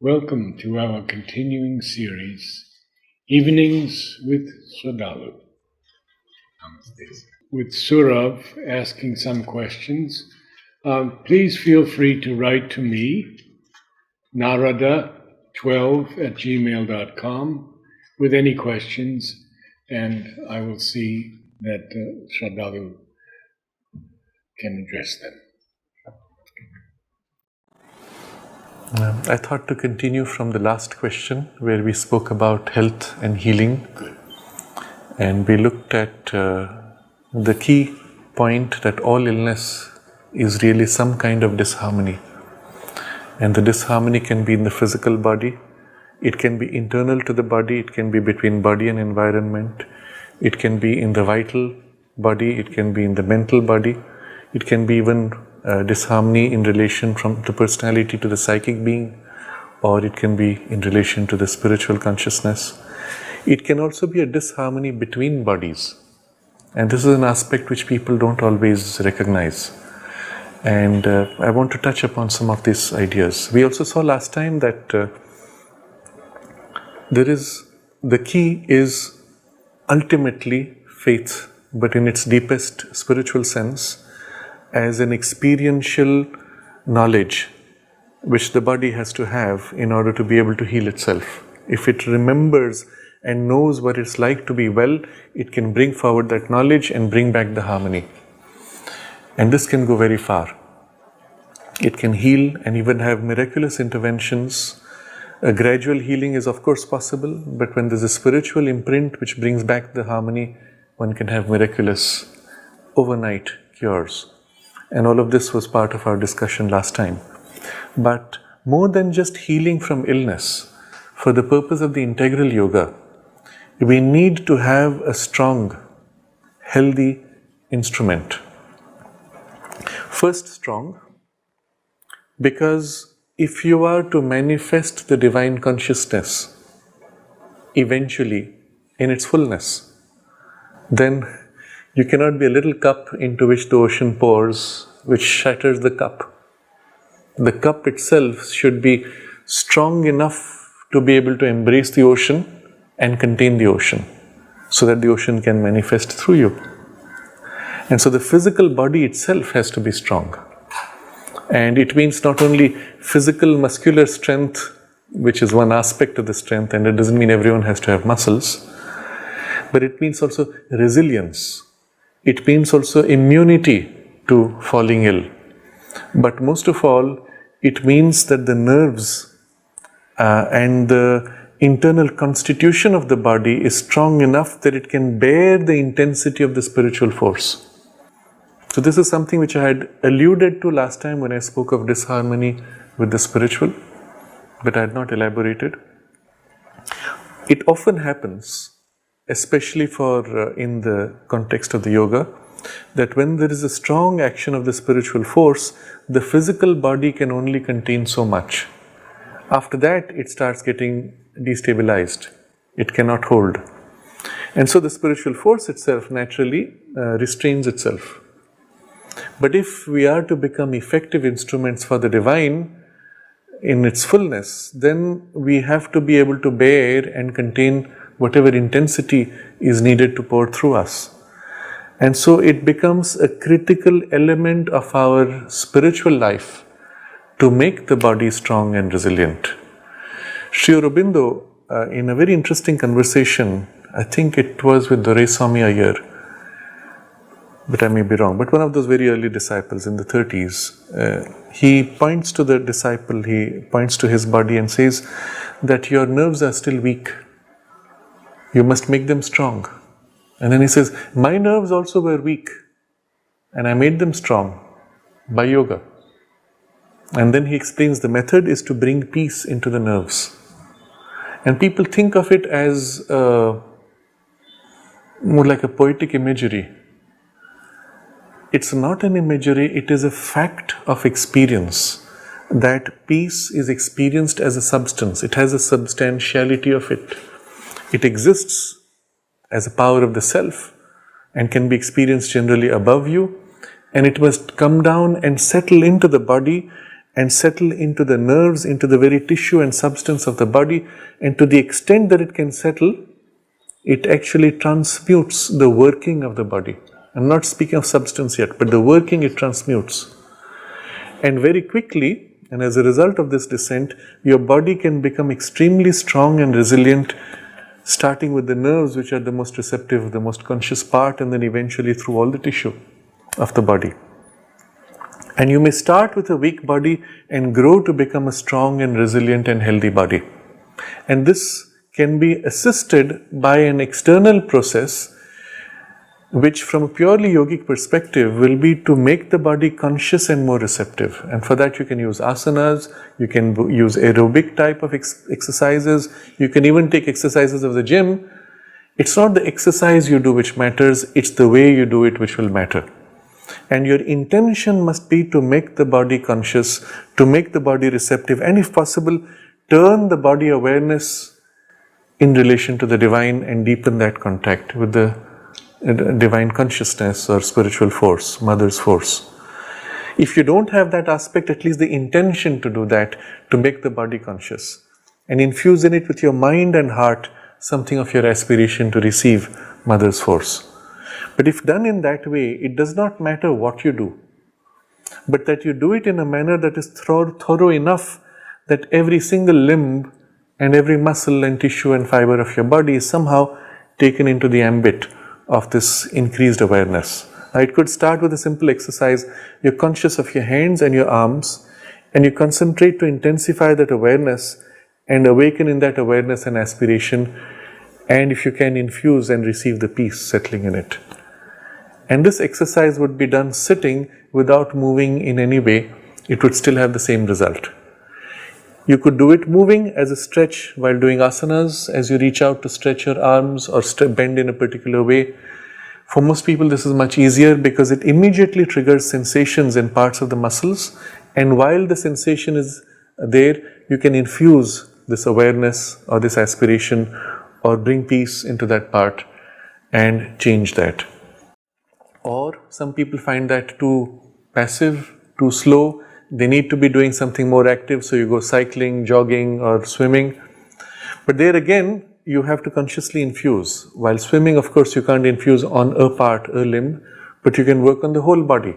Welcome to our continuing series, Evenings with Sraddhalu, with Surav asking some questions. Please feel free to write to me, narada12@gmail.com, with any questions, and I will see that Sraddhalu can address them. I thought to continue from the last question where we spoke about health and healing. And we looked at the key point that all illness is really some kind of disharmony. And the disharmony can be in the physical body, it can be internal to the body, it can be between body and environment, it can be in the vital body, it can be in the mental body, it can be even disharmony in relation from the personality to the psychic being, or it can be in relation to the spiritual consciousness. It can also be a disharmony between bodies, and this is an aspect which people don't always recognize. And I want to touch upon some of these ideas. We also saw last time that the key is ultimately faith, but in its deepest spiritual sense, as an experiential knowledge which the body has to have in order to be able to heal itself. If it remembers and knows what it's like to be well, it can bring forward that knowledge and bring back the harmony. And this can go very far. It can heal and even have miraculous interventions. A gradual healing is of course possible, but when there's a spiritual imprint which brings back the harmony, one can have miraculous overnight cures. And all of this was part of our discussion last time. But more than just healing from illness, for the purpose of the integral yoga, we need to have a strong, healthy instrument. First, strong, because if you are to manifest the divine consciousness eventually in its fullness, then you cannot be a little cup into which the ocean pours, which shatters the cup. The cup itself should be strong enough to be able to embrace the ocean and contain the ocean, so that the ocean can manifest through you. And so the physical body itself has to be strong. And it means not only physical muscular strength, which is one aspect of the strength, and it doesn't mean everyone has to have muscles, but it means also resilience. It means also immunity to falling ill. But most of all, it means that the nerves and the internal constitution of the body is strong enough that it can bear the intensity of the spiritual force. So this is something which I had alluded to last time when I spoke of disharmony with the spiritual, but I had not elaborated. It often happens, especially in the context of the yoga, that when there is a strong action of the spiritual force, the physical body can only contain so much. After that, it starts getting destabilized. It cannot hold. And so the spiritual force itself naturally restrains itself. But if we are to become effective instruments for the divine in its fullness, then we have to be able to bear and contain whatever intensity is needed to pour through us. And so it becomes a critical element of our spiritual life to make the body strong and resilient. Sri Aurobindo, in a very interesting conversation, I think it was with Doraiswami Iyer, but I may be wrong, but one of those very early disciples in the 30s, he points to the disciple, he points to his body and says that your nerves are still weak. You must make them strong. And then he says, my nerves also were weak and I made them strong by yoga. And then he explains the method is to bring peace into the nerves. And people think of it as more like a poetic imagery. It's not an imagery, it is a fact of experience that peace is experienced as a substance. It has a substantiality of it. It exists as a power of the self and can be experienced generally above you, and it must come down and settle into the body and settle into the nerves, into the very tissue and substance of the body, and to the extent that it can settle, it actually transmutes the working of the body. I'm not speaking of substance yet, but the working it transmutes. And very quickly, and as a result of this descent, your body can become extremely strong and resilient, starting with the nerves, which are the most receptive, the most conscious part, and then eventually through all the tissue of the body. And you may start with a weak body and grow to become a strong and resilient and healthy body. And this can be assisted by an external process, which from a purely yogic perspective will be to make the body conscious and more receptive. And for that you can use asanas, you can use aerobic type of exercises, you can even take exercises of the gym. It's not the exercise you do which matters, it's the way you do it which will matter. And your intention must be to make the body conscious, to make the body receptive, and if possible, turn the body awareness in relation to the divine and deepen that contact with the divine consciousness or spiritual force, mother's force. If you don't have that aspect, at least the intention to do that, to make the body conscious, and infuse in it with your mind and heart something of your aspiration to receive mother's force. But if done in that way, it does not matter what you do, but that you do it in a manner that is thorough enough that every single limb and every muscle and tissue and fiber of your body is somehow taken into the ambit of this increased awareness. Now, it could start with a simple exercise. You're conscious of your hands and your arms, and you concentrate to intensify that awareness and awaken in that awareness and aspiration, and if you can, infuse and receive the peace settling in it. And this exercise would be done sitting without moving in any way. It would still have the same result. You could do it moving as a stretch while doing asanas, as you reach out to stretch your arms or bend in a particular way. For most people this is much easier because it immediately triggers sensations in parts of the muscles, and while the sensation is there, you can infuse this awareness or this aspiration or bring peace into that part and change that. Or some people find that too passive, too slow. They need to be doing something more active, so you go cycling, jogging or swimming. But there again, you have to consciously infuse. While swimming, of course, you can't infuse on a part, a limb, but you can work on the whole body.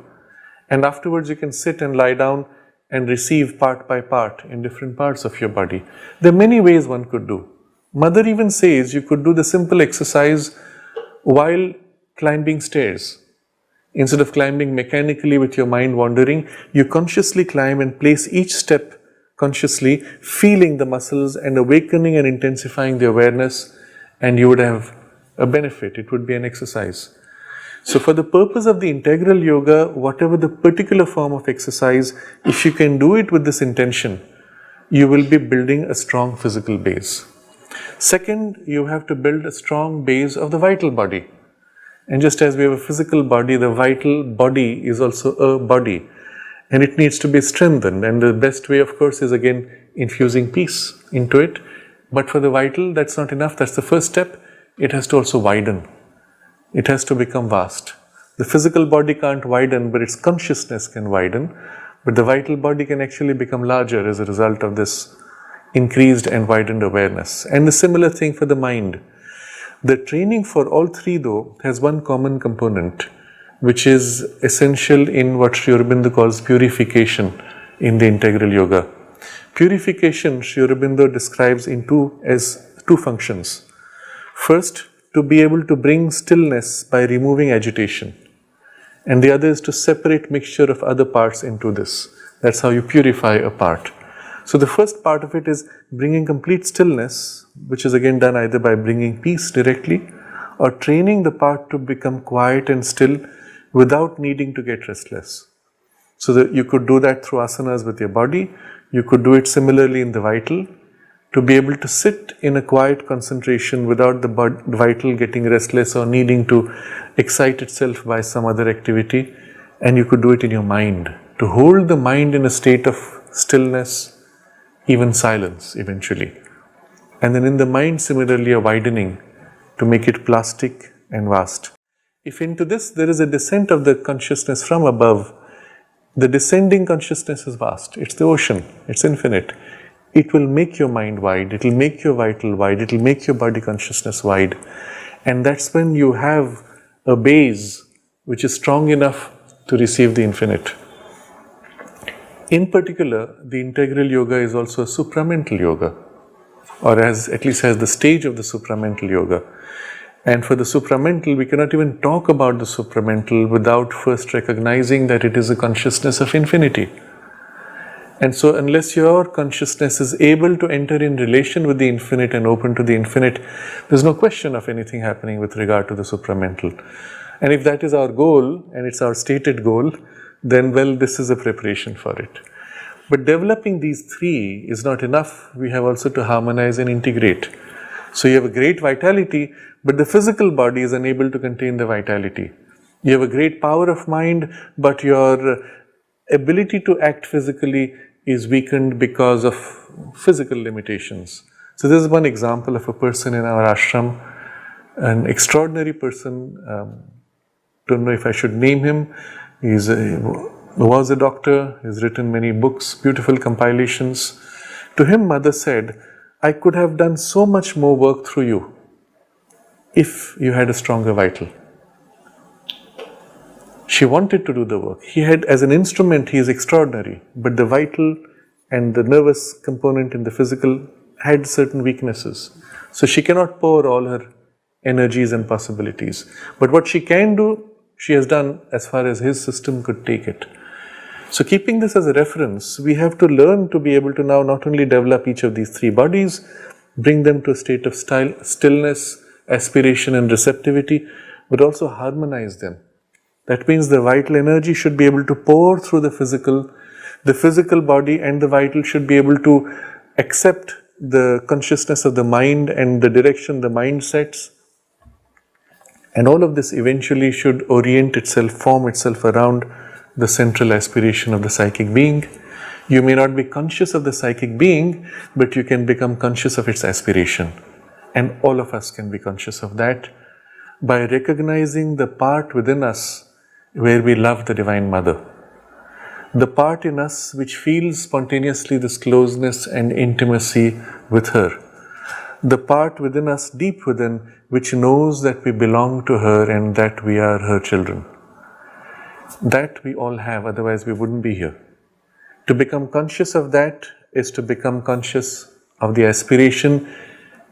And afterwards you can sit and lie down and receive part by part in different parts of your body. There are many ways one could do. Mother even says you could do the simple exercise while climbing stairs. Instead of climbing mechanically with your mind wandering, you consciously climb and place each step consciously, feeling the muscles and awakening and intensifying the awareness, and you would have a benefit. It would be an exercise. So for the purpose of the integral yoga, whatever the particular form of exercise, if you can do it with this intention, you will be building a strong physical base. Second, you have to build a strong base of the vital body. And just as we have a physical body, the vital body is also a body, and it needs to be strengthened. And the best way, of course, is again infusing peace into it. But for the vital, that's not enough. That's the first step. It has to also widen. It has to become vast. The physical body can't widen, but its consciousness can widen. But the vital body can actually become larger as a result of this increased and widened awareness. And the similar thing for the mind. The training for all three, though, has one common component, which is essential in what Sri Aurobindo calls purification in the integral yoga. Purification, Sri Aurobindo describes as two functions. First, to be able to bring stillness by removing agitation. And the other is to separate mixture of other parts into this. That's how you purify a part. So the first part of it is bringing complete stillness, which is again done either by bringing peace directly or training the part to become quiet and still without needing to get restless. So that you could do that through asanas with your body. You could do it similarly in the vital, to be able to sit in a quiet concentration without the vital getting restless or needing to excite itself by some other activity. And you could do it in your mind, to hold the mind in a state of stillness, even silence eventually. And then in the mind, similarly, a widening to make it plastic and vast. If into this there is a descent of the consciousness from above, The descending consciousness is vast. It's the ocean. It's infinite. It will make your mind wide. It will make your vital wide. It will make your body consciousness wide. And that's when you have a base which is strong enough to receive the infinite. In particular, the integral yoga is also a supramental yoga, or at least has the stage of the supramental yoga. And for the supramental, we cannot even talk about the supramental without first recognizing that it is a consciousness of infinity. And so unless your consciousness is able to enter in relation with the infinite and open to the infinite, there's no question of anything happening with regard to the supramental. And if that is our goal, and it's our stated goal, then well, this is a preparation for it. But developing these three is not enough. We have also to harmonize and integrate. So you have a great vitality, but the physical body is unable to contain the vitality. You have a great power of mind, but your ability to act physically is weakened because of physical limitations. So this is one example of a person in our ashram, an extraordinary person. Don't know if I should name him. He was a doctor. He's written many books, beautiful compilations. To him, Mother said, I could have done so much more work through you if you had a stronger vital. She wanted to do the work. He had, as an instrument, he is extraordinary, but the vital and the nervous component in the physical had certain weaknesses. So she cannot pour all her energies and possibilities. But what she can do, she has done as far as his system could take it. So keeping this as a reference, we have to learn to be able to now not only develop each of these three bodies, bring them to a state of stillness, aspiration and receptivity, but also harmonize them. That means the vital energy should be able to pour through the physical body, and the vital should be able to accept the consciousness of the mind and the direction the mind sets. And all of this eventually should orient itself, form itself around the central aspiration of the psychic being. You may not be conscious of the psychic being, but you can become conscious of its aspiration. And all of us can be conscious of that by recognizing the part within us where we love the Divine Mother. The part in us which feels spontaneously this closeness and intimacy with her. The part within us, deep within, which knows that we belong to her and that we are her children. That we all have, otherwise we wouldn't be here. To become conscious of that is to become conscious of the aspiration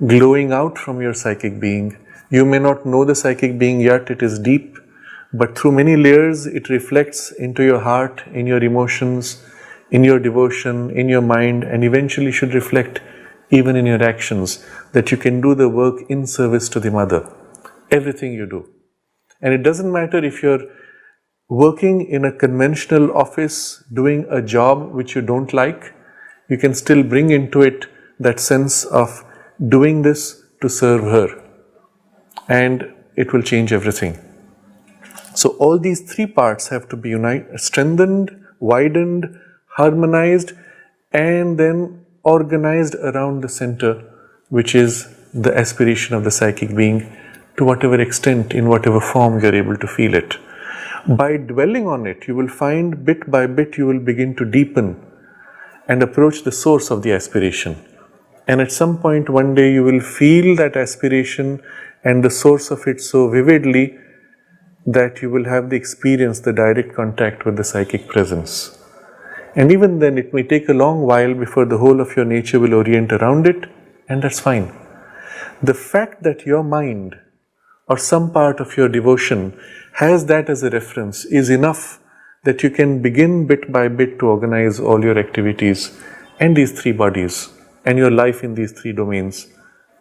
glowing out from your psychic being. You may not know the psychic being yet, it is deep, but through many layers it reflects into your heart, in your emotions, in your devotion, in your mind, and eventually should reflect even in your actions, that you can do the work in service to the Mother. Everything you do. And it doesn't matter if you're working in a conventional office, doing a job which you don't like, you can still bring into it that sense of doing this to serve her. And it will change everything. So all these three parts have to be strengthened, widened, harmonized, and then organized around the center, which is the aspiration of the psychic being, to whatever extent, in whatever form you are able to feel it. By dwelling on it, you will find bit by bit you will begin to deepen and approach the source of the aspiration. And at some point one day you will feel that aspiration and the source of it so vividly that you will have the experience, the direct contact with the psychic presence. And even then it may take a long while before the whole of your nature will orient around it, and that's fine. The fact that your mind or some part of your devotion has that as a reference is enough that you can begin bit by bit to organize all your activities and these three bodies and your life in these three domains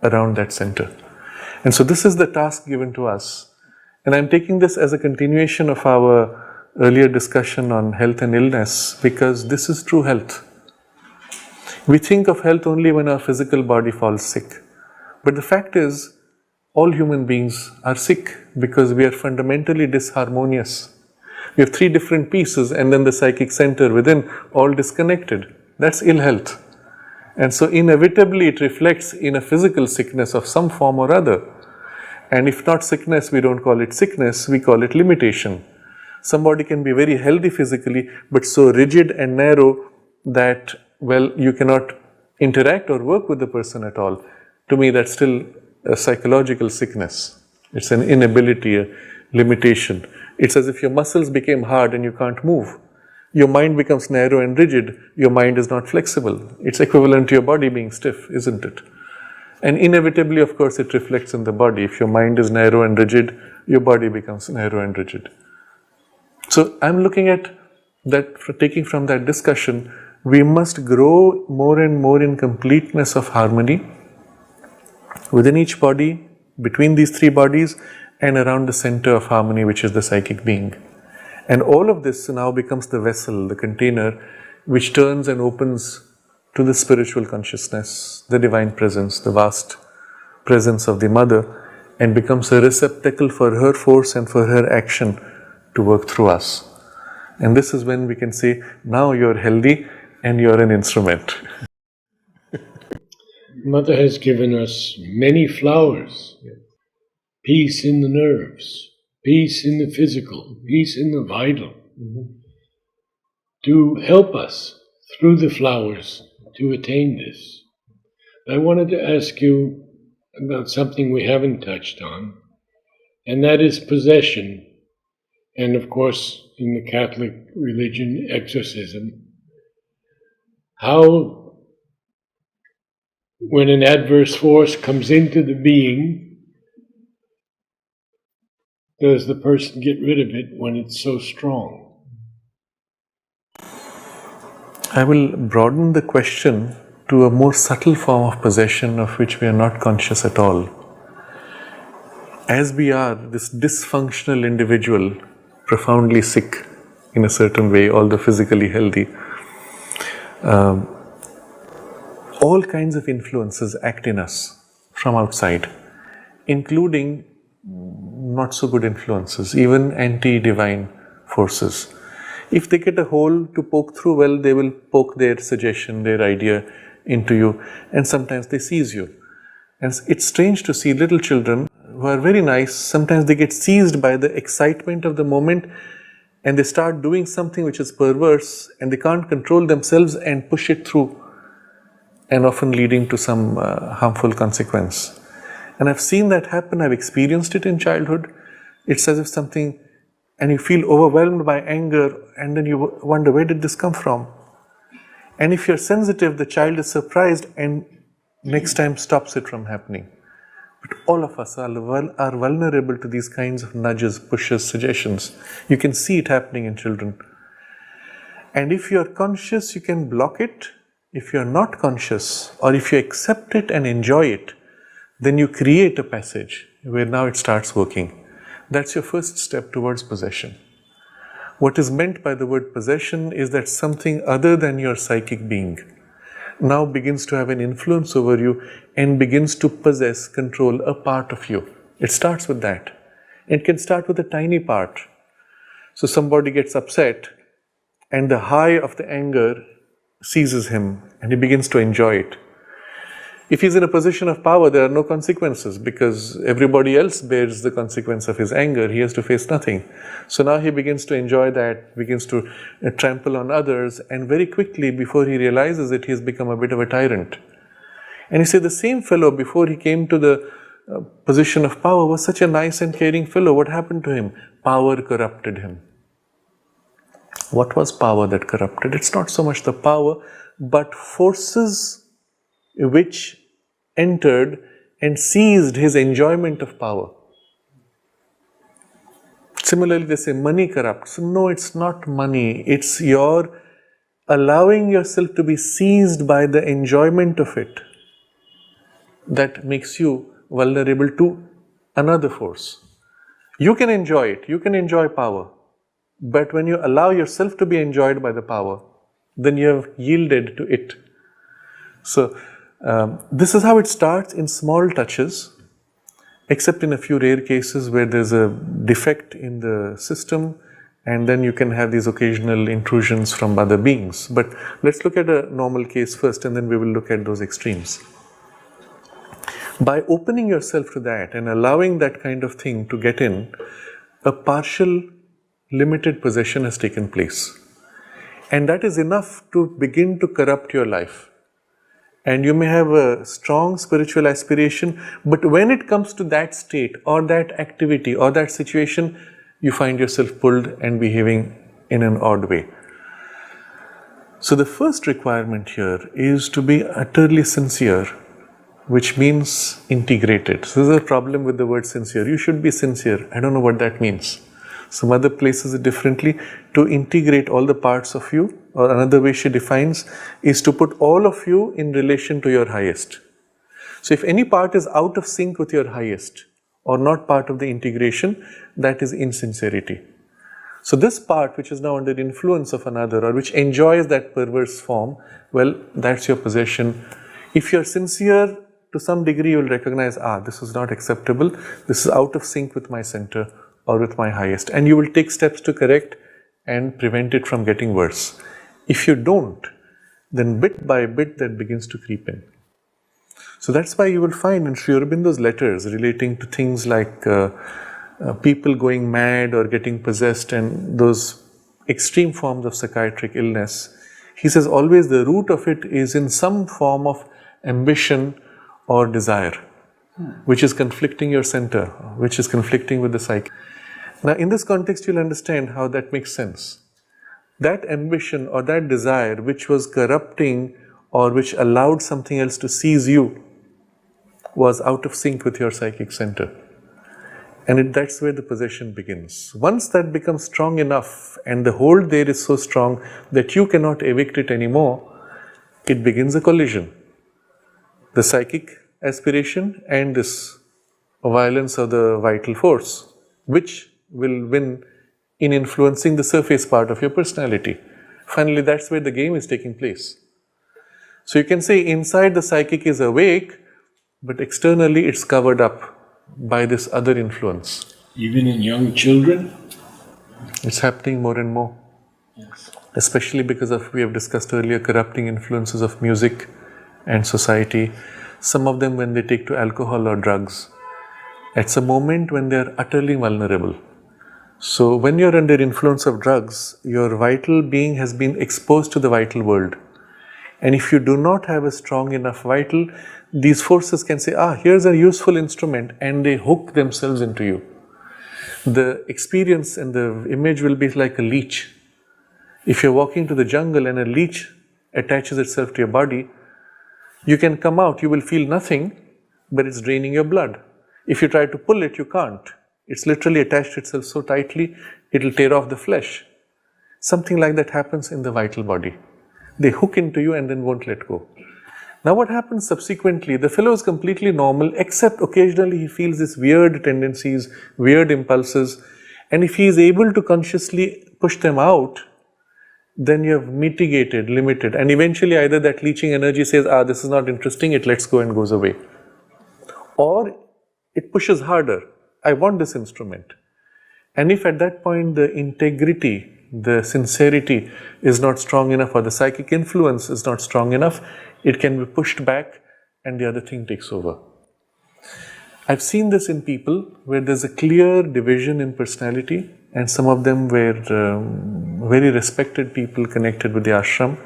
around that center. And so this is the task given to us. And I'm taking this as a continuation of our earlier discussion on health and illness, because this is true health. We think of health only when our physical body falls sick. But the fact is, all human beings are sick because we are fundamentally disharmonious. We have three different pieces and then the psychic center within, all disconnected. That's ill health. And so inevitably it reflects in a physical sickness of some form or other. And if not sickness, we don't call it sickness, we call it limitation. Somebody can be very healthy physically, but so rigid and narrow that, well, you cannot interact or work with the person at all. To me, that's still a psychological sickness. It's an inability, a limitation. It's as if your muscles became hard and you can't move. Your mind becomes narrow and rigid. Your mind is not flexible. It's equivalent to your body being stiff, isn't it? And inevitably, of course, it reflects in the body. If your mind is narrow and rigid, your body becomes narrow and rigid. So I'm looking at that, taking from that discussion, we must grow more and more in completeness of harmony within each body, between these three bodies, and around the center of harmony, which is the psychic being. And all of this now becomes the vessel, the container, which turns and opens to the spiritual consciousness, the divine presence, the vast presence of the mother, and becomes a receptacle for her force and for her action to work through us. And this is when we can say, now you're healthy and you're an instrument. Mother has given us many flowers. Peace in the nerves, peace in the physical, peace in the vital, to help us through the flowers to attain this. I wanted to ask you about something we haven't touched on, and that is possession, and of course, in the Catholic religion, exorcism. How, when an adverse force comes into the being, does the person get rid of it when it's so strong? I will broaden the question to a more subtle form of possession of which we are not conscious at all. As we are this dysfunctional individual, profoundly sick in a certain way, although physically healthy, all kinds of influences act in us from outside, including not so good influences, even anti-divine forces. If they get a hole to poke through, well, they will poke their suggestion, their idea into you, and sometimes they seize you. And it's strange to see little children who are very nice, sometimes they get seized by the excitement of the moment and they start doing something which is perverse and they can't control themselves and push it through, and often leading to some harmful consequence. And I've seen that happen, I've experienced it in childhood. It's as if something, and you feel overwhelmed by anger, and then you wonder, where did this come from? And if you're sensitive, the child is surprised and next time stops it from happening. But all of us are vulnerable to these kinds of nudges, pushes, suggestions. You can see it happening in children. And if you're conscious, you can block it. If you're not conscious, or if you accept it and enjoy it, then you create a passage where now it starts working. That's your first step towards possession. What is meant by the word possession is that something other than your psychic being now begins to have an influence over you and begins to possess, control a part of you. It starts with that. It can start with a tiny part. So somebody gets upset and the high of the anger seizes him and he begins to enjoy it. If he's in a position of power, there are no consequences because everybody else bears the consequence of his anger. He has to face nothing. So now he begins to enjoy that, begins to trample on others, and very quickly, before he realizes it, he has become a bit of a tyrant. And you say the same fellow, before he came to the position of power, was such a nice and caring fellow. What happened to him? Power corrupted him. What was power that corrupted? It's not so much the power, but forces which entered and seized his enjoyment of power. Similarly, they say money corrupts. No, it's not money. It's your allowing yourself to be seized by the enjoyment of it that makes you vulnerable to another force. You can enjoy it. You can enjoy power. But when you allow yourself to be enjoyed by the power, then you have yielded to it. So, this is how it starts in small touches, except in a few rare cases where there's a defect in the system, and then you can have these occasional intrusions from other beings. But let's look at a normal case first, and then we will look at those extremes. By opening yourself to that and allowing that kind of thing to get in, a partial limited possession has taken place. And that is enough to begin to corrupt your life. And you may have a strong spiritual aspiration, but when it comes to that state or that activity or that situation, you find yourself pulled and behaving in an odd way. So the first requirement here is to be utterly sincere, which means integrated. So there's a problem with the word sincere. You should be sincere. I don't know what that means. Some other places it differently. To integrate all the parts of you, or another way she defines, is to put all of you in relation to your highest. So if any part is out of sync with your highest, or not part of the integration, that is insincerity. So this part which is now under the influence of another, or which enjoys that perverse form, well, that's your possession. If you're sincere, to some degree you will recognize, this is not acceptable, this is out of sync with my center or with my highest, and you will take steps to correct and prevent it from getting worse. If you don't, then bit by bit that begins to creep in. So that's why you will find in Sri Aurobindo's letters relating to things like people going mad or getting possessed and those extreme forms of psychiatric illness, he says always the root of it is in some form of ambition or desire, which is conflicting your center, which is conflicting with the psyche. Now in this context you'll understand how that makes sense. That ambition or that desire which was corrupting or which allowed something else to seize you was out of sync with your psychic center. And that's where the possession begins. Once that becomes strong enough and the hold there is so strong that you cannot evict it anymore, it begins a collision. The psychic aspiration and this violence of the vital force, which will win in influencing the surface part of your personality. Finally, that's where the game is taking place. So you can say inside the psychic is awake, but externally it's covered up by this other influence. Even in young children? It's happening more and more. Yes. Especially because of, we have discussed earlier, corrupting influences of music and society. Some of them when they take to alcohol or drugs. It's a moment when they are utterly vulnerable. So when you're under influence of drugs, your vital being has been exposed to the vital world. And if you do not have a strong enough vital, these forces can say, here's a useful instrument, and they hook themselves into you. The experience and the image will be like a leech. If you're walking to the jungle and a leech attaches itself to your body, you can come out, you will feel nothing, but it's draining your blood. If you try to pull it, you can't. It's literally attached itself so tightly, it'll tear off the flesh. Something like that happens in the vital body. They hook into you and then won't let go. Now what happens subsequently, the fellow is completely normal, except occasionally he feels these weird tendencies, weird impulses, and if he is able to consciously push them out, then you have mitigated, limited, and eventually either that leeching energy says, this is not interesting, it lets go and goes away. Or it pushes harder, I want this instrument. And if at that point the integrity, the sincerity is not strong enough, or the psychic influence is not strong enough, it can be pushed back and the other thing takes over. I've seen this in people where there's a clear division in personality, and some of them were very respected people connected with the ashram.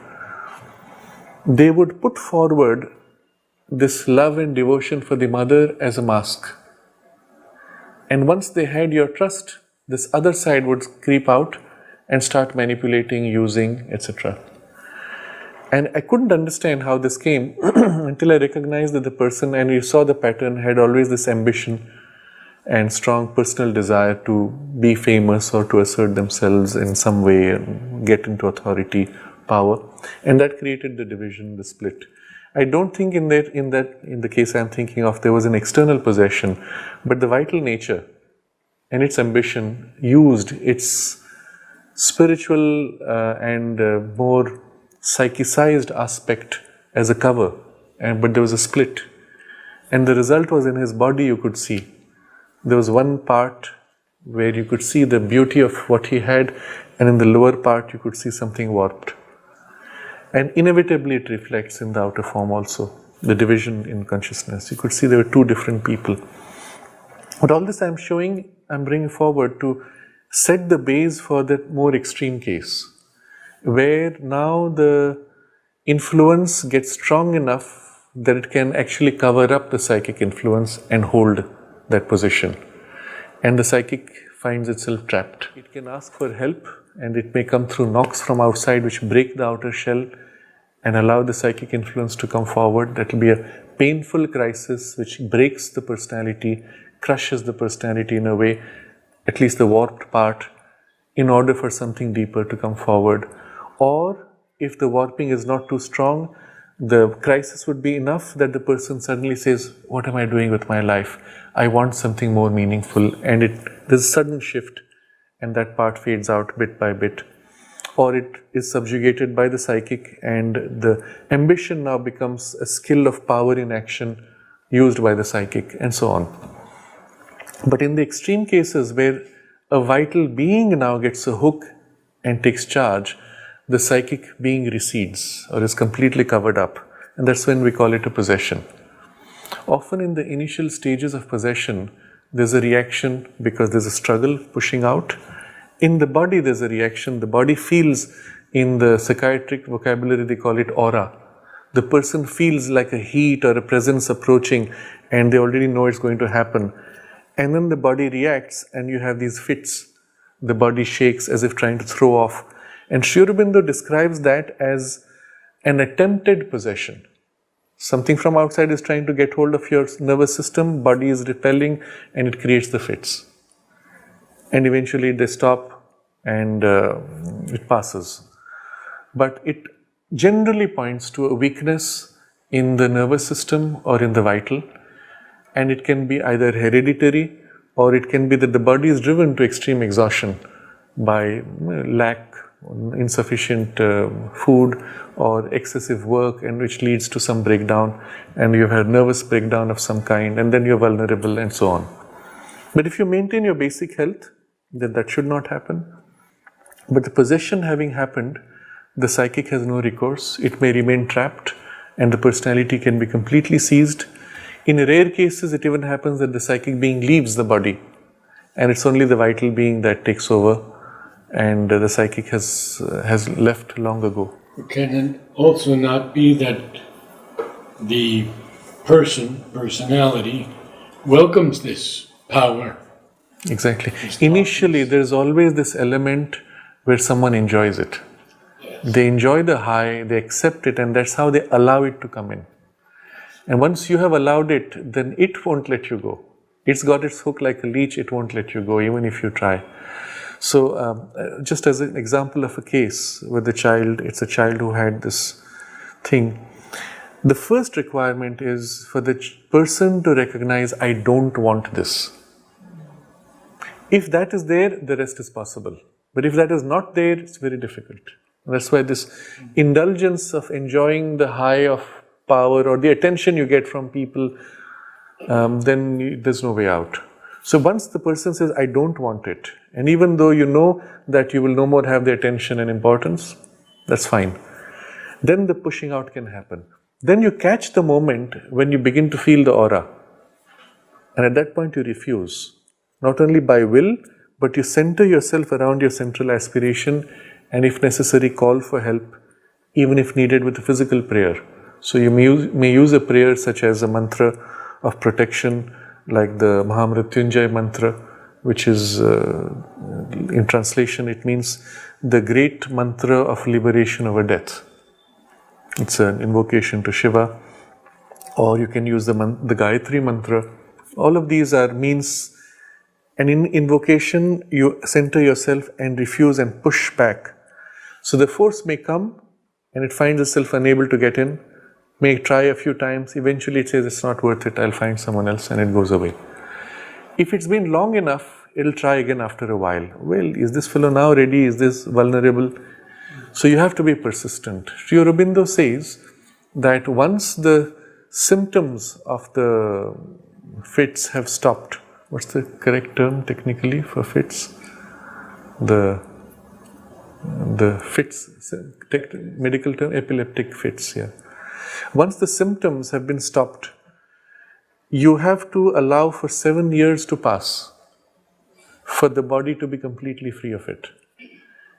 They would put forward this love and devotion for the mother as a mask. And once they had your trust, this other side would creep out and start manipulating, using, etc. And I couldn't understand how this came until I recognized that the person, and you saw the pattern, had always this ambition and strong personal desire to be famous or to assert themselves in some way and get into authority, power. And that created the division, the split. I don't think in the case I'm thinking of, there was an external possession, but the vital nature and its ambition used its spiritual and more psychicized aspect as a cover, but there was a split. And the result was in his body you could see. There was one part where you could see the beauty of what he had, and in the lower part you could see something warped. And inevitably it reflects in the outer form also, the division in consciousness. You could see there were two different people. But all this I'm showing, I'm bringing forward to set the base for that more extreme case, where now the influence gets strong enough that it can actually cover up the psychic influence and hold that position. And the psychic finds itself trapped. It can ask for help, and it may come through knocks from outside which break the outer shell and allow the psychic influence to come forward. That will be a painful crisis which breaks the personality, crushes the personality in a way, at least the warped part, in order for something deeper to come forward. Or if the warping is not too strong, the crisis would be enough that the person suddenly says, what am I doing with my life? I want something more meaningful. And there's a sudden shift, and that part fades out bit by bit. Or it is subjugated by the psychic, and the ambition now becomes a skill of power in action used by the psychic, and so on. But in the extreme cases where a vital being now gets a hook and takes charge, the psychic being recedes or is completely covered up, and that's when we call it a possession. Often in the initial stages of possession, there's a reaction because there's a struggle pushing out. In the body, there's a reaction. The body feels, in the psychiatric vocabulary, they call it aura. The person feels like a heat or a presence approaching, and they already know it's going to happen. And then the body reacts, and you have these fits. The body shakes as if trying to throw off. And Sri Aurobindo describes that as an attempted possession. Something from outside is trying to get hold of your nervous system, body is repelling, and it creates the fits. And eventually they stop, and it passes. But it generally points to a weakness in the nervous system or in the vital, and it can be either hereditary, or it can be that the body is driven to extreme exhaustion by lack, insufficient food, or excessive work, and which leads to some breakdown, and you have a nervous breakdown of some kind, and then you're vulnerable, and so on. But if you maintain your basic health, then that should not happen. But the possession having happened, the psychic has no recourse. It may remain trapped, and the personality can be completely seized. In rare cases, it even happens that the psychic being leaves the body, and it's only the vital being that takes over, and the psychic has left long ago. Can it also not be that the personality, welcomes this power? Exactly. Initially, there's always this element where someone enjoys it. Yes. They enjoy the high, they accept it, and that's how they allow it to come in. And once you have allowed it, then it won't let you go. It's got its hook like a leech, it won't let you go, even if you try. So, just as an example of a case with the child, it's a child who had this thing. The first requirement is for the person to recognize, I don't want this. If that is there, the rest is possible. But if that is not there, it's very difficult. That's why this indulgence of enjoying the high of power or the attention you get from people, then there's no way out. So once the person says, I don't want it, and even though you know that you will no more have the attention and importance, that's fine. Then the pushing out can happen. Then you catch the moment when you begin to feel the aura. And at that point you refuse. Not only by will, but you center yourself around your central aspiration, and if necessary, call for help, even if needed with a physical prayer. So you may use a prayer such as a mantra of protection, like the Mahamrityunjay mantra, which is, in translation, it means the great mantra of liberation over death. It's an invocation to Shiva. Or you can use the Gayatri mantra. All of these are means, and in invocation, you center yourself and refuse and push back. So the force may come, and it finds itself unable to get in, may try a few times, eventually it says it's not worth it, I'll find someone else, and it goes away. If it's been long enough, it'll try again after a while. Well, is this fellow now ready? Is this vulnerable? So you have to be persistent. Sri Aurobindo says that once the symptoms of the fits have stopped, what's the correct term technically for fits? The fits, medical term, epileptic fits, yeah. Once the symptoms have been stopped, you have to allow for 7 years to pass for the body to be completely free of it.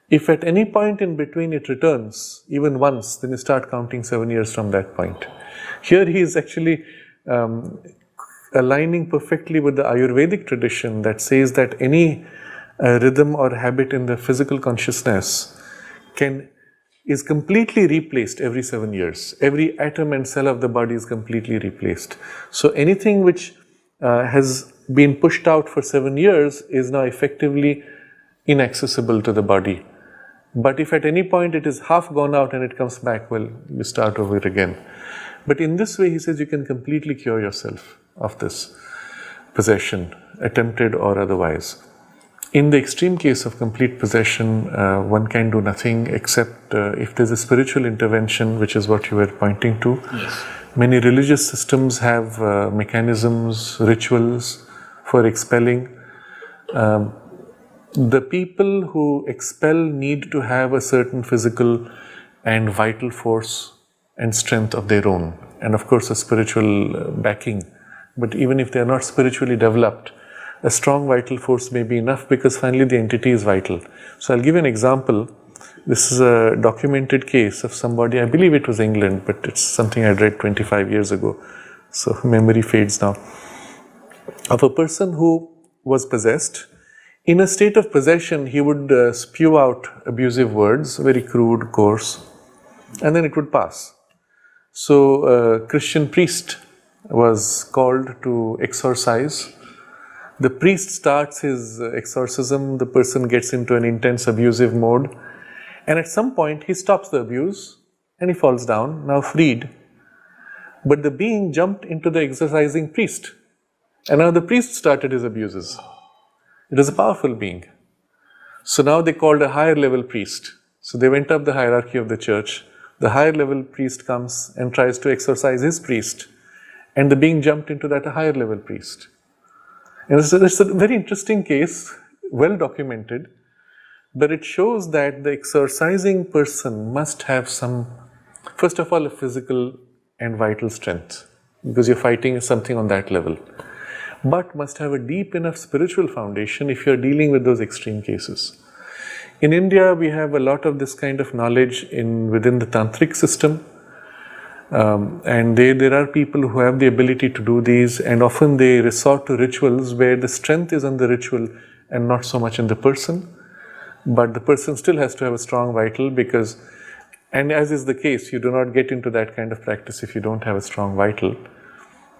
If at any point in between it returns, even once, then you start counting 7 years from that point. Here he is actually aligning perfectly with the Ayurvedic tradition that says that any rhythm or habit in the physical consciousness is completely replaced every 7 years. Every atom and cell of the body is completely replaced. So anything which has been pushed out for 7 years is now effectively inaccessible to the body. But if at any point it is half gone out and it comes back, well, you start over again. But in this way, he says you can completely cure yourself of this possession, attempted or otherwise. In the extreme case of complete possession, one can do nothing except if there's a spiritual intervention, which is what you were pointing to. Yes. Many religious systems have mechanisms, rituals for expelling. The people who expel need to have a certain physical and vital force and strength of their own, and of course a spiritual backing. But even if they are not spiritually developed, a strong vital force may be enough, because finally the entity is vital. So I'll give you an example. This is a documented case of somebody, I believe it was England, but it's something I read 25 years ago, so memory fades now, of a person who was possessed. In a state of possession, he would spew out abusive words, very crude, coarse, and then it would pass. So a Christian priest was called to exorcise. The priest starts his exorcism, the person gets into an intense abusive mode, and at some point he stops the abuse and he falls down, now freed. But the being jumped into the exorcising priest, and now the priest started his abuses. It was a powerful being. So now they called a higher level priest. So they went up the hierarchy of the church. The higher level priest comes and tries to exorcise his priest, and the being jumped into that higher level priest. And it's a very interesting case, well documented, but it shows that the exorcising person must have some, first of all, a physical and vital strength, because you're fighting something on that level, but must have a deep enough spiritual foundation if you're dealing with those extreme cases. In India, we have a lot of this kind of knowledge within the tantric system, and there are people who have the ability to do these, and often they resort to rituals where the strength is on the ritual and not so much in the person, but the person still has to have a strong vital, because, and as is the case, you do not get into that kind of practice if you don't have a strong vital.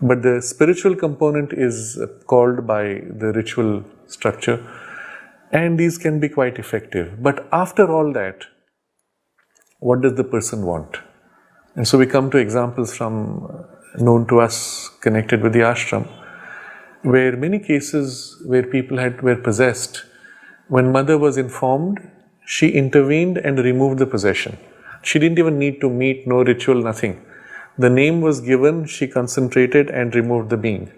But the spiritual component is called by the ritual structure, and these can be quite effective. But after all that, what does the person want? And so we come to examples from known to us connected with the ashram, where many cases where people were possessed, when mother was informed, she intervened and removed the possession. She didn't even need to meet, no ritual, nothing. The name was given, she concentrated and removed the being.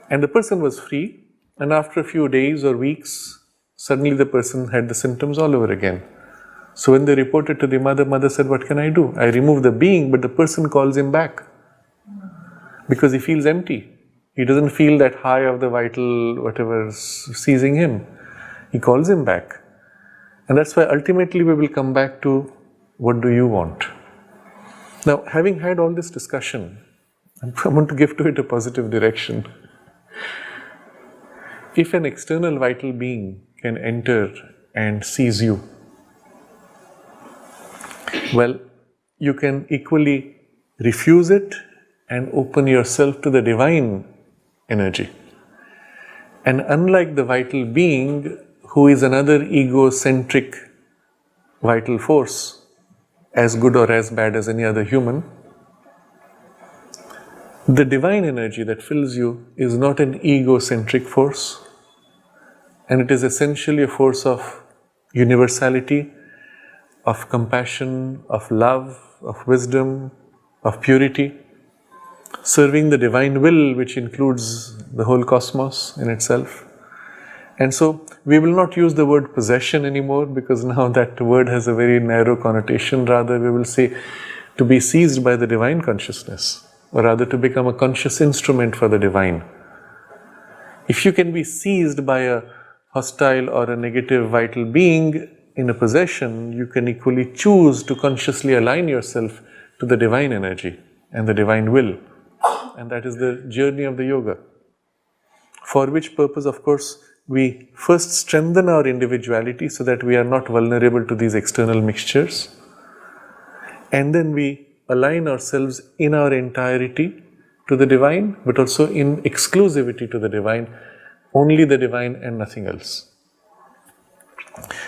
And the person was free, and after a few days or weeks, suddenly the person had the symptoms all over again. So when they reported to the mother said, "What can I do? I removed the being, but the person calls him back." Because he feels empty. He doesn't feel that high of the vital, whatever's seizing him. He calls him back. And that's why ultimately we will come back to, what do you want? Now, having had all this discussion, I want to give to it a positive direction. If an external vital being can enter and seize you, well, you can equally refuse it and open yourself to the divine energy. And unlike the vital being, who is another egocentric vital force, as good or as bad as any other human, the divine energy that fills you is not an egocentric force, and it is essentially a force of universality, of compassion, of love, of wisdom, of purity, serving the divine will, which includes the whole cosmos in itself. And so we will not use the word possession anymore, because now that word has a very narrow connotation. Rather, we will say to be seized by the divine consciousness, or rather to become a conscious instrument for the divine. If you can be seized by a hostile or a negative vital being in a possession, you can equally choose to consciously align yourself to the divine energy and the divine will. And that is the journey of the yoga. For which purpose, of course, we first strengthen our individuality so that we are not vulnerable to these external mixtures. And then we align ourselves in our entirety to the divine, but also in exclusivity to the divine, only the divine and nothing else.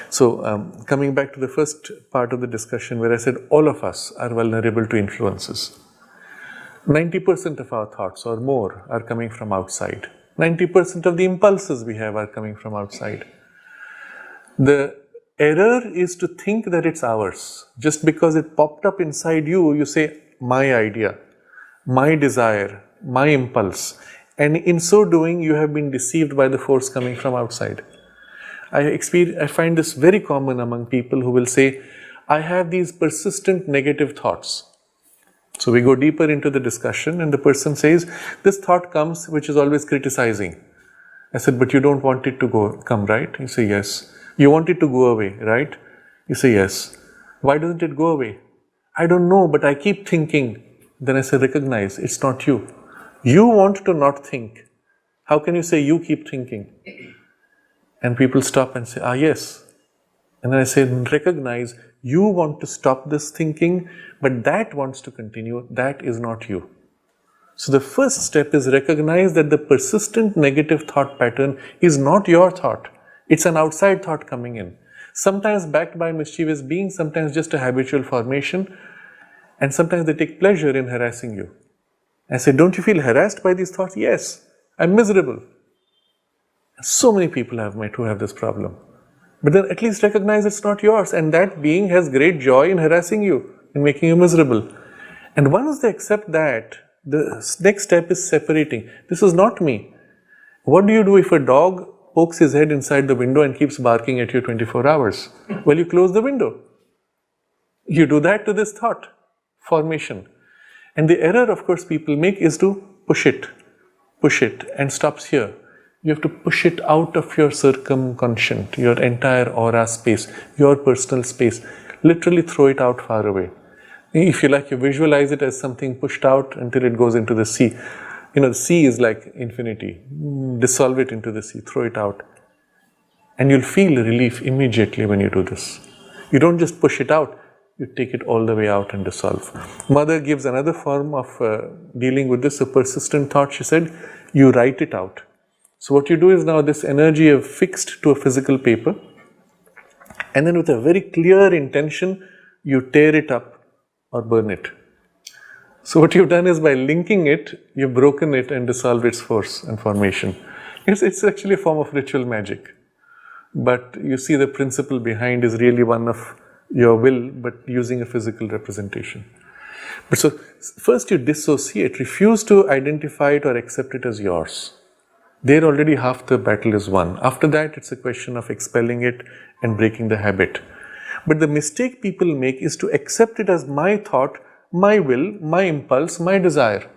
So, coming back to the first part of the discussion where I said all of us are vulnerable to influences. 90% of our thoughts or more are coming from outside. 90% of the impulses we have are coming from outside. The error is to think that it's ours. Just because it popped up inside you, you say, my idea, my desire, my impulse. And in so doing, you have been deceived by the force coming from outside. I find this very common among people who will say, I have these persistent negative thoughts. So we go deeper into the discussion and the person says, this thought comes which is always criticizing. I said, but you don't want it to come, right? You say, yes. You want it to go away, right? You say, yes. Why doesn't it go away? I don't know, but I keep thinking. Then I say, recognize, it's not you. You want to not think. How can you say you keep thinking? And people stop and say, yes. And then I say, recognize, you want to stop this thinking, but that wants to continue. That is not you. So the first step is recognize that the persistent negative thought pattern is not your thought. It's an outside thought coming in. Sometimes backed by mischievous beings, sometimes just a habitual formation, and sometimes they take pleasure in harassing you. I say, don't you feel harassed by these thoughts? Yes, I'm miserable. So many people I've met who have this problem. But then at least recognize it's not yours, and that being has great joy in harassing you, in making you miserable. And once they accept that, the next step is separating. This is not me. What do you do if a dog pokes his head inside the window and keeps barking at you 24 hours? Well, you close the window. You do that to this thought formation. And the error, of course, people make is to push it, and stops here. You have to push it out of your circumconscient, your entire aura space, your personal space. Literally throw it out far away. If you like, you visualize it as something pushed out until it goes into the sea. You know, the sea is like infinity. Dissolve it into the sea, throw it out. And you'll feel relief immediately when you do this. You don't just push it out, you take it all the way out and dissolve. Mother gives another form of dealing with this, a persistent thought. She said, you write it out. So what you do is now this energy is fixed to a physical paper, and then with a very clear intention, you tear it up or burn it. So what you've done is by linking it, you've broken it and dissolved its force and formation. It's actually a form of ritual magic. But you see the principle behind is really one of your will, but using a physical representation. But so first you dissociate, refuse to identify it or accept it as yours. There already half the battle is won. After that, it's a question of expelling it and breaking the habit. But the mistake people make is to accept it as my thought, my will, my impulse, my desire.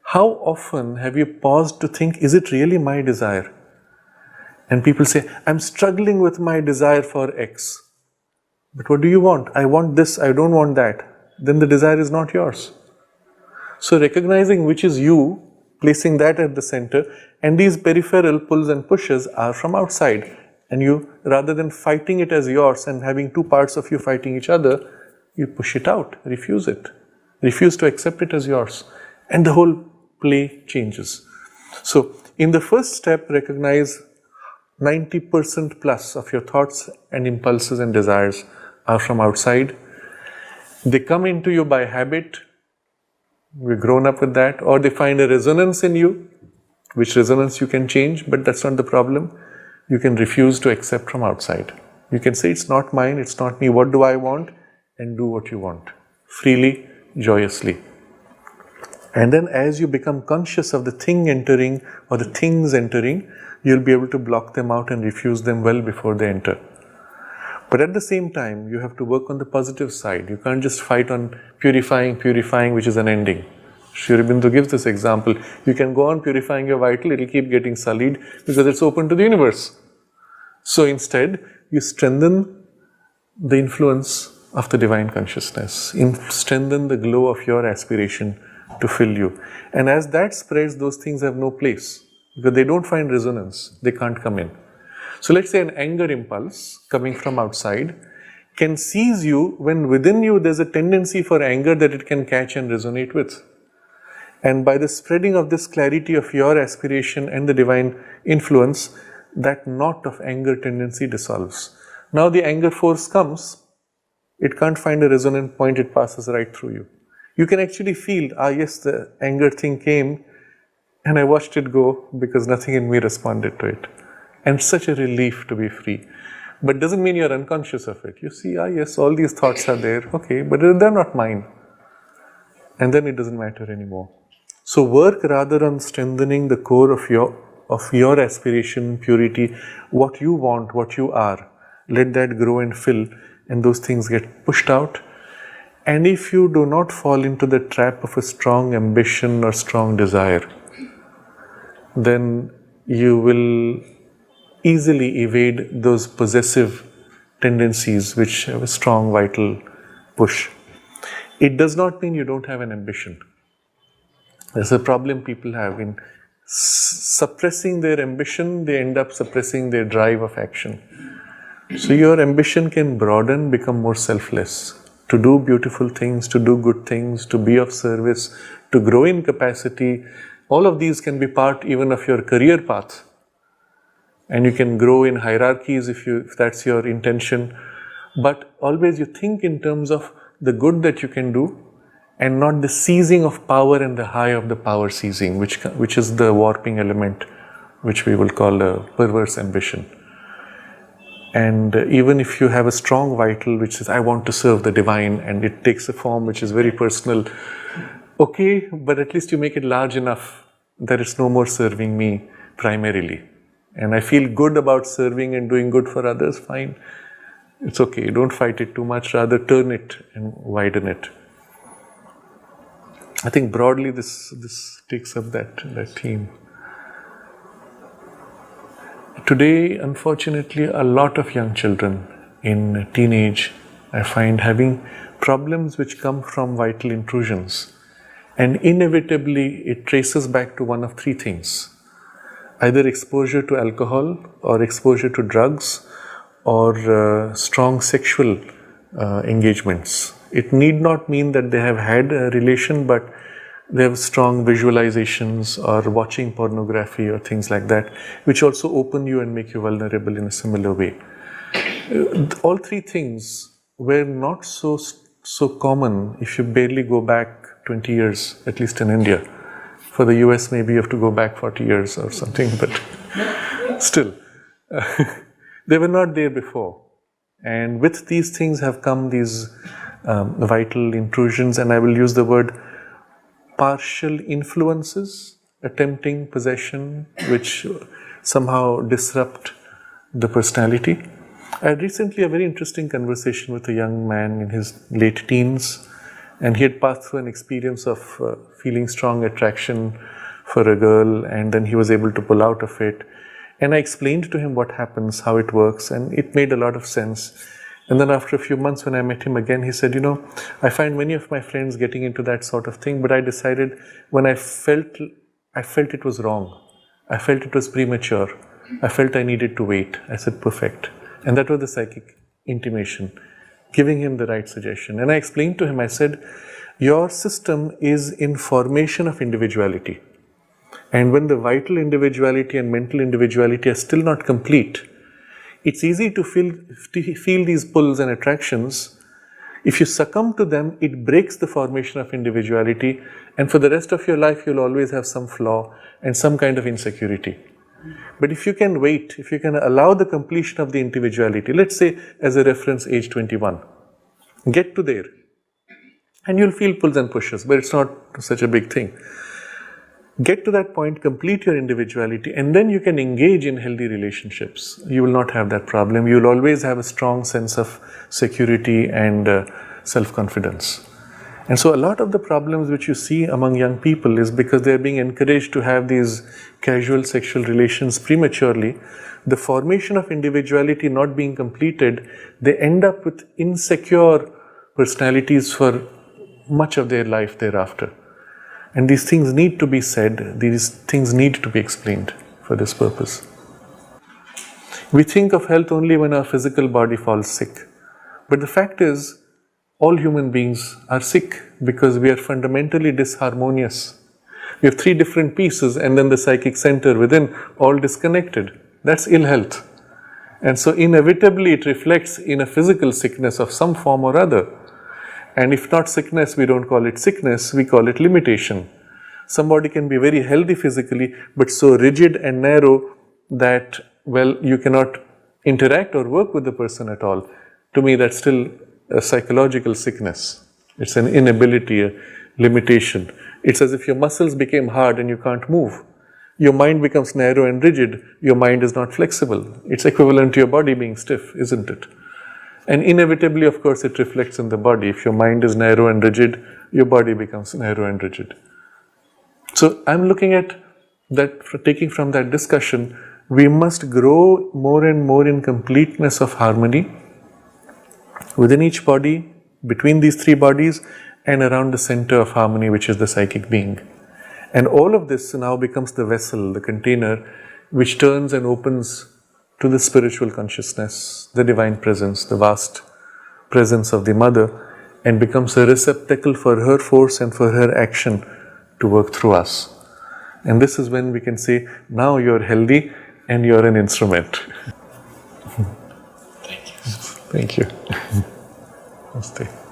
How often have you paused to think, is it really my desire? And people say, I'm struggling with my desire for X. But what do you want? I want this, I don't want that. Then the desire is not yours. So recognizing which is you, placing that at the center, and these peripheral pulls and pushes are from outside. And you, rather than fighting it as yours and having two parts of you fighting each other, you push it out, refuse it. Refuse to accept it as yours. And the whole play changes. So, in the first step, recognize 90% plus of your thoughts and impulses and desires are from outside. They come into you by habit. We've grown up with that. Or they find a resonance in you, which resonance you can change, but that's not the problem. You can refuse to accept from outside. You can say, it's not mine, it's not me, what do I want? And do what you want. Freely, joyously. And then as you become conscious of the thing entering or the things entering, you'll be able to block them out and refuse them well before they enter. But at the same time, you have to work on the positive side. You can't just fight on purifying, which is an ending. Sri Aurobindo gives this example. You can go on purifying your vital, it will keep getting sullied because it's open to the universe. So instead, you strengthen the influence of the divine consciousness, strengthen the glow of your aspiration to fill you. And as that spreads, those things have no place because they don't find resonance, they can't come in. So let's say an anger impulse coming from outside can seize you when within you there's a tendency for anger that it can catch and resonate with. And by the spreading of this clarity of your aspiration and the divine influence, that knot of anger tendency dissolves. Now the anger force comes, it can't find a resonant point, it passes right through you. You can actually feel, yes, the anger thing came and I watched it go because nothing in me responded to it. And such a relief to be free. But doesn't mean you're unconscious of it. You see, yes, all these thoughts are there, okay, but they're not mine. And then it doesn't matter anymore. So work rather on strengthening the core of your aspiration, purity, what you want, what you are. Let that grow and fill, and those things get pushed out. And if you do not fall into the trap of a strong ambition or strong desire, then you will easily evade those possessive tendencies which have a strong vital push. It does not mean you don't have an ambition. There's a problem people have in suppressing their ambition, they end up suppressing their drive of action. So your ambition can broaden, become more selfless, to do beautiful things, to do good things, to be of service, to grow in capacity. All of these can be part even of your career path. And you can grow in hierarchies if that's your intention. But always you think in terms of the good that you can do and not the seizing of power and the high of the power seizing, which is the warping element, which we will call a perverse ambition. And even if you have a strong vital which says, I want to serve the divine, and it takes a form which is very personal, okay, but at least you make it large enough that it's no more serving me primarily. And I feel good about serving and doing good for others, fine. It's okay, don't fight it too much, rather turn it and widen it. I think broadly this takes up that theme. Today, unfortunately, a lot of young children in teenage, I find, having problems which come from vital intrusions. And inevitably, it traces back to one of three things. Either exposure to alcohol, or exposure to drugs, or strong sexual engagements. It need not mean that they have had a relation, but they have strong visualizations or watching pornography or things like that, which also open you and make you vulnerable in a similar way. All three things were not so common if you barely go back 20 years, at least in India. For the US, maybe you have to go back 40 years or something, but still, they were not there before. And with these things have come these vital intrusions, and I will use the word partial influences, attempting possession, which somehow disrupt the personality. I had recently a very interesting conversation with a young man in his late teens, and he had passed through an experience of feeling strong attraction for a girl, and then he was able to pull out of it. And I explained to him what happens, how it works, and it made a lot of sense. And then after a few months when I met him again, he said, I find many of my friends getting into that sort of thing, but I decided when I felt it was wrong. I felt it was premature. I felt I needed to wait. I said, perfect. And that was the psychic intimation, giving him the right suggestion. And I explained to him, I said, your system is in formation of individuality. And when the vital individuality and mental individuality are still not complete, it's easy to feel these pulls and attractions. If you succumb to them, it breaks the formation of individuality, and for the rest of your life, you'll always have some flaw and some kind of insecurity. But if you can wait, if you can allow the completion of the individuality, let's say as a reference age 21, get to there, and you'll feel pulls and pushes, but it's not such a big thing. Get to that point, complete your individuality, and then you can engage in healthy relationships. You will not have that problem. You will always have a strong sense of security and self-confidence. And so a lot of the problems which you see among young people is because they are being encouraged to have these casual sexual relations prematurely. The formation of individuality not being completed, they end up with insecure personalities for much of their life thereafter. And these things need to be said, these things need to be explained for this purpose. We think of health only when our physical body falls sick. But the fact is, all human beings are sick because we are fundamentally disharmonious. We have three different pieces and then the psychic center within, all disconnected. That's ill health. And so inevitably it reflects in a physical sickness of some form or other. And if not sickness, we don't call it sickness, we call it limitation. Somebody can be very healthy physically, but so rigid and narrow that, well, you cannot interact or work with the person at all. To me, that's still a psychological sickness. It's an inability, a limitation. It's as if your muscles became hard and you can't move. Your mind becomes narrow and rigid. Your mind is not flexible. It's equivalent to your body being stiff, isn't it? And inevitably, of course, it reflects in the body. If your mind is narrow and rigid, your body becomes narrow and rigid. So I'm looking at that, taking from that discussion, we must grow more and more in completeness of harmony within each body, between these three bodies, and around the center of harmony, which is the psychic being. And all of this now becomes the vessel, the container, which turns and opens to the spiritual consciousness, the divine presence, the vast presence of the mother, and becomes a receptacle for her force and for her action to work through us. And this is when we can say, now you're healthy and you're an instrument. Thank you. Thank you. Namaste.